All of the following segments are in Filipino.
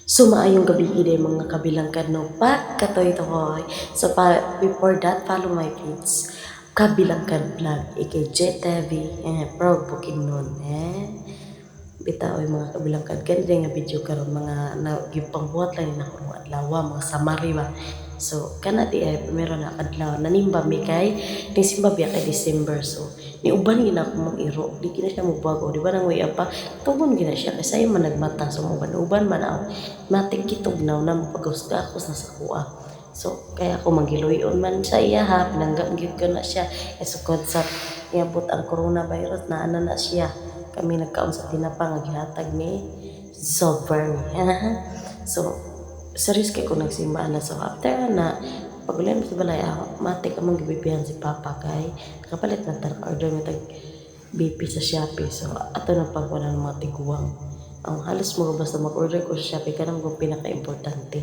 So maayong gabi ide mga kabilangkad no pagkatoy-toy. So before that, follow my page. Kabilangkad vlog, ikay JTV, proud booking nun, bitaw ay mga kabilangkad ganda nga video karon mga nagipangbuhat lang na kuno adlaw mga samari ba. So kana di ay primero na adlaw nanimba mi kay nisimba biya kay December. So ni uban gina ako mong iro di gina siya mubago di ba nang way apa tugon gina siya kay sayo man nagmata so uban man aw matik kitugnaw na mapagusga ako sa kuha. So kaya ako magiluyon man sa iya ha pinanggap gyud ko na siya sukod sa iabot ang coronavirus na ana na siya kami nagkaon sa tinapa nga gihatag ni Sober. So serious kay ko nagsimba na so after na pagulan sa balay ako matik among gibibihan si Papa kay kapalit na tar order mo tag BP sa Shopee. So ato na pagwala ng mga tiguang ang halos mo basta mag-order ko sa Shopee kanang kung pinaka-importante.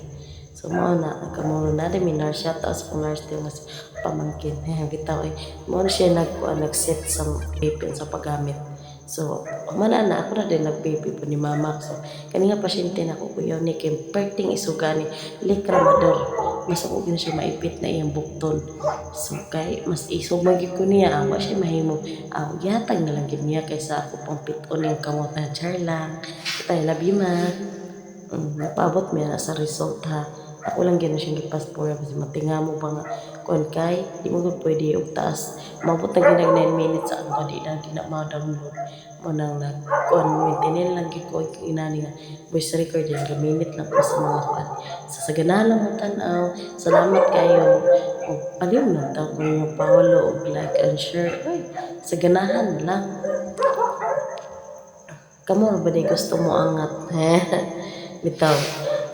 So mo na kamo na din minar siya taas kung nurse din mas pamangkin bitaw ay mo na siya nag-set sa BP sa paggamit. So, mana na ako na din nag-baby po ni mama. So, kanina pasyente na ako kuya ni Kim. Perting isuga ni Likramador. Mas ako gina siya maipit na iyang bukton. So, kay mas isog magig ko niya. Awa siya mahimo. Yatag na lang gid niya kaysa ako pang piton yung kamot na char lang. Kita labi man. Napabot mo na sa result ha. Ako lang gano'n siyang gipaspora kasi matinga mo ba nga kung kay di mo ko pwede og taas mabot na ginag 9 minutes sa ako di na ma-download mo nang nag-on maintain lang gid ko inani nga voice recorder nga minute lang ko sa mga kuan sa ganahan lang mo tan-aw salamat kayo og paliw na ta ko yung follow og like and share ay sa ganahan lang kamo ba di gusto mo angat bitaw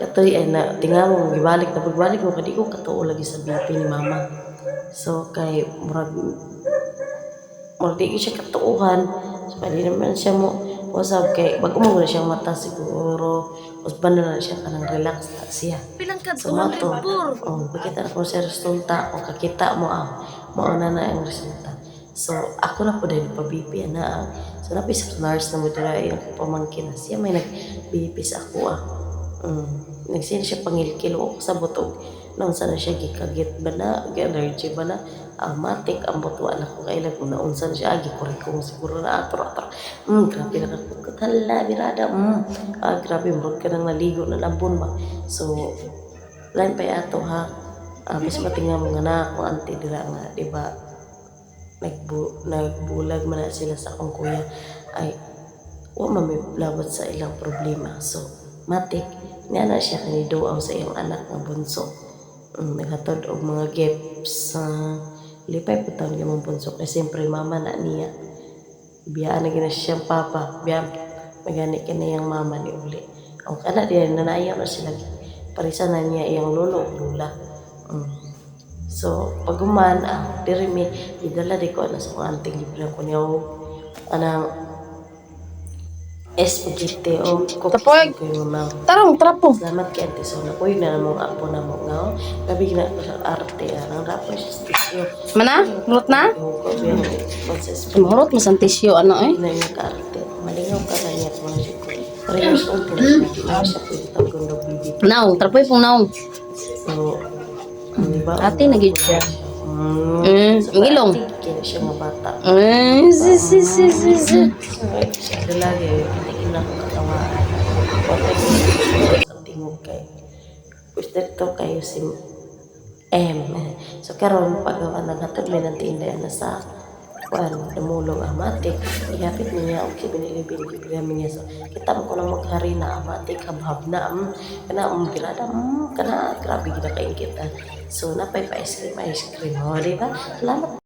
katoy ay na tinga mo gibalik na pagbalik mo kadi ko katuo lagi sa BP ni mama. So kay murag di siya katuuhan. So kay di naman siya mo usab kay bago mo na siyang mata siguro usban na siya kanang relax na siya. So mato bakita na ko sa resulta o kakita mo mao na ang resulta. So ako na po dahil pa BP na so napis sa nurse na mo dira yung pamangkin na siya may nag-BP sa ako nagsin siya pangilkil o sa butog nung sana siya gikagit ba na allergy ba na matik ang butwa na ko kailan kung naunsan siya gikurikong siguro na ator grabe na kakukot hala birada grabe murag ka nang naligo na labon ba so lain pa ato ha bis matinga mga na ako ante dira nga diba nagbulag man na sila sa akong kuya ay wa man may labot sa ilang problema so matik niya na siya kaniduaw sa iyang anak nga bunso naghatod og mga gifts lipay po taon yung bunso kasi siyempre mama na niya biyaan na gina siyang papa biyaan magani ka na yung mama ni uli ang kana din nanayaw na sila parisa na niya iyang lolo o lula so paguman diri mi idala di ko na sa mga anting libre ko niya anang spaghetti o Tapoy. ko yung mga Tarong, trapo. salamat kay Ate Sona ko yun na namong apo na mo nga gabi na ko sa arte ang rapo siya sa tisyo Mana? Murot na? Murot, masantisyo, ano eh? na yung ka-arte malingaw ka na niya mga siya ko 3 years old ko na siya pwede tawag ng baby Naong, trapoy pong naong. so di ba Ate, nagid siya. so ang ilong. kaya siya mga bata Si. so siya lagi hindi na ko katawaan sa tingog kay gusto to kayo si so karon paggawa ng hatod may nantinda na sa kuan dumulong amatik ihapit niya og binili niya so kita mo ko lang maghari na amatik habhab na kana birada kana grabe gid ka kita so napay pa ice cream di ba salamat